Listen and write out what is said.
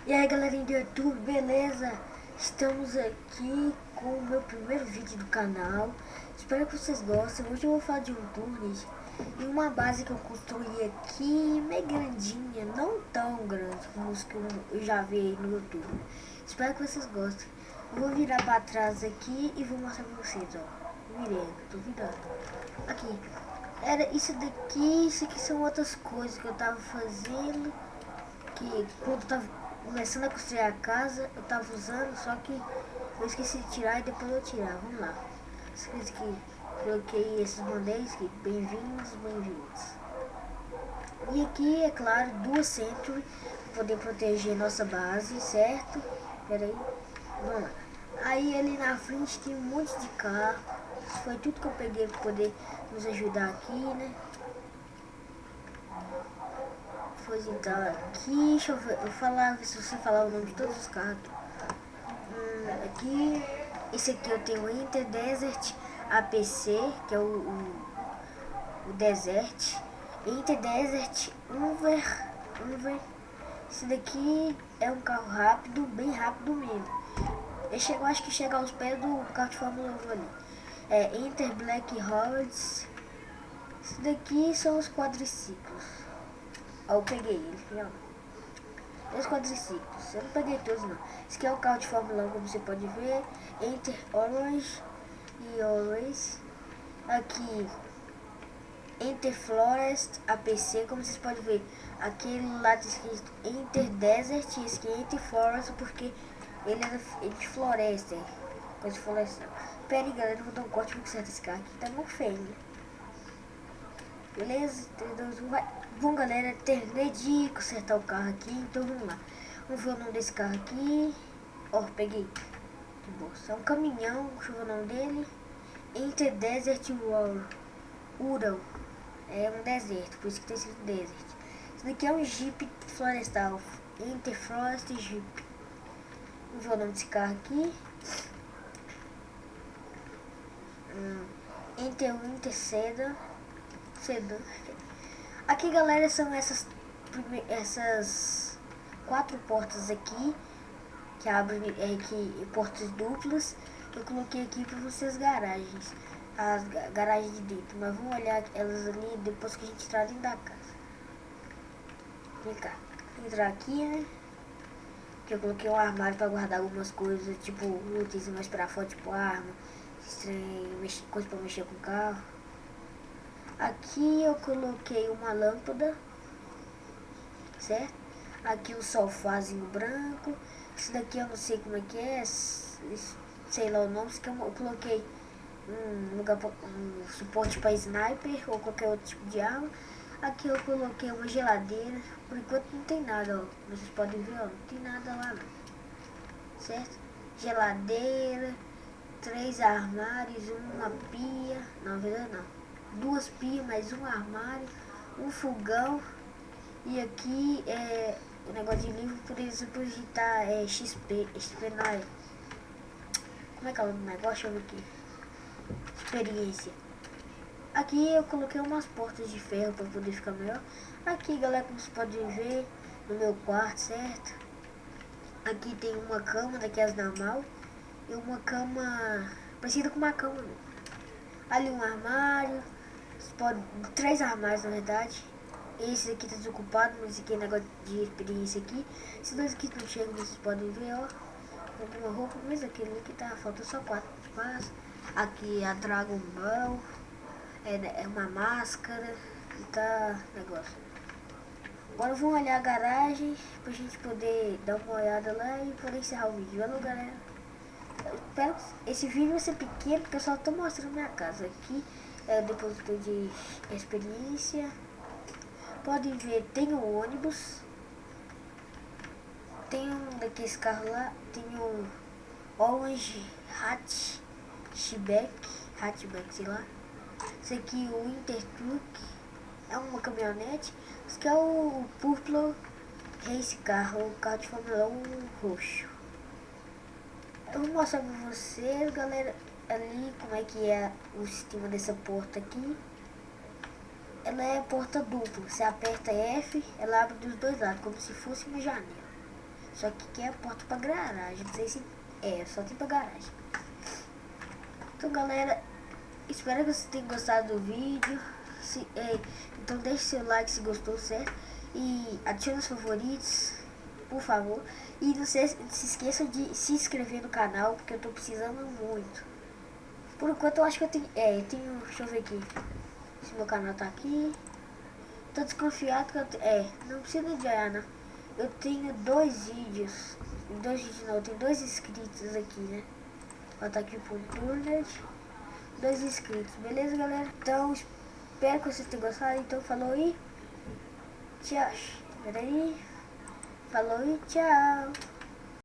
E aí galerinha do YouTube, beleza? Estamos aqui com o meu primeiro vídeo do canal. Espero que vocês gostem. Hoje eu vou falar de um Turnet e uma base que eu construí aqui, meio grandinha, não tão grande como os que eu já vi aí no YouTube. Espero que vocês gostem. Eu vou virar pra trás aqui e vou mostrar pra vocês, ó. Virei, tô virando. Aqui, era isso daqui, isso aqui são outras coisas que eu tava fazendo. Que quando eu tava começando a construir a casa, eu tava usando, só que eu esqueci de tirar e depois eu tirar. Vamos lá. Esqueci que coloquei esses bandeiros aqui. Bem-vindos, bem-vindos. E aqui, é claro, duas Sentry para poder proteger nossa base, certo? Pera aí. Vamos lá. Aí ali na frente tem um monte de carro. Isso foi tudo que eu peguei para poder nos ajudar aqui, né? Pois então, aqui, deixa eu ver, se você falar o nome de todos os carros. Aqui, esse aqui eu tenho o Inter Desert APC, que é o Desert. Inter Desert Unver. Esse daqui é um carro rápido, bem rápido mesmo. Eu acho que chega aos pés do carro de Fórmula 1 ali. É Inter Black Hordes. Esse daqui são os quadriciclos. Ó, eu peguei ele, ó. Os quadriciclos, eu não peguei todos não. Esse aqui é o carro de Fórmula 1, como você pode ver. Enter Orange e Orange. Aqui, Enter Forest APC, como vocês podem ver. Aquele lá está escrito Enter Desert e esse aqui é Enter Forest, porque ele é de floresta. Coisa de floresta. Pera aí, galera, eu vou dar um corte para consertar esse carro aqui, tá muito feio, né? Beleza? 3, 2, 1, vai. Bom, galera, terminei de consertar o carro aqui, então vamos lá. Vamos ver o nome desse carro aqui. Ó, peguei. Que bolsa. É um caminhão, deixa eu ver o nome dele. Inter Desert Ural. É um deserto, por isso que tem escrito Desert. Isso daqui é um Jeep florestal. Inter Forest Jeep. Vamos ver o nome desse carro aqui. Inter Sedan. Aqui, galera, são essas 4 portas aqui que abrem portas duplas. Eu coloquei aqui para vocês garagens, as garagens de dentro, mas vamos olhar elas ali depois que a gente entrar dentro da casa. Vem cá, entrar aqui, né? Que eu coloquei um armário para guardar algumas coisas, tipo úteis mais para fora, tipo arma, coisa para mexer com o carro. Aqui eu coloquei uma lâmpada, certo? Aqui um sofazinho branco. Isso daqui eu não sei como é que é, sei lá o nome. Isso que eu coloquei um suporte para sniper ou qualquer outro tipo de arma. Aqui eu coloquei uma geladeira. Por enquanto não tem nada, ó. Vocês podem ver, ó, não tem nada lá não. Certo? Geladeira, 3 armários, uma pia. Não, na verdade não. 2 pias, mais um armário, um fogão. E aqui é o negócio de livro, por exemplo, digitar XP não é. Como é que é o negócio? Deixa eu ver aqui. Experiência. Aqui eu coloquei umas portas de ferro para poder ficar melhor. Aqui, galera, como vocês podem ver, no meu quarto, certo? Aqui tem uma cama daquelas normal e uma cama parecida com uma cama mesmo. Ali um armário. 3 armários na verdade. Esse aqui tá desocupado, mas esse aqui é negócio de experiência aqui. Esses dois aqui não chegam, vocês podem ver, ó. Comprei uma roupa, mas aquele aqui tá faltando só 4 espaços. Aqui a Dragon Ball. É uma máscara. E tá negócio. Agora vamos olhar a garagem pra gente poder dar uma olhada lá e poder encerrar o vídeo. Valeu, galera. Eu espero que esse vídeo vai ser pequeno porque eu só tô mostrando minha casa. Aqui é o depósito de experiência. Podem ver, tem um ônibus. Tem um daqueles carros lá. Tem um Orange Hatchback, sei lá. Esse aqui o Intertruck. É uma caminhonete. Esse aqui é o Purple Race Car, o carro de Fórmula 1 roxo. Eu vou mostrar pra vocês, galera, ali como é que é o sistema dessa porta aqui. Ela é porta dupla. Você aperta F, ela abre dos dois lados, como se fosse uma janela. Só que aqui é a porta pra garagem. Não sei se só tem pra garagem. Então, galera, espero que vocês tenham gostado do vídeo. Então deixe seu like se gostou, certo? E adicione os favoritos, por favor. E não se esqueçam de se inscrever no canal, porque eu tô precisando muito. Por enquanto eu acho que eu tenho, deixa eu ver aqui se meu canal tá aqui. Tô desconfiado que não precisa de olhar, não. Eu tenho 2 vídeos. Eu tenho 2 inscritos aqui, né? Vou botar aqui pro Turnet. 2 inscritos, beleza, galera? Então, espero que vocês tenham gostado. Então, falou e tchau. Peraí. Falou e tchau.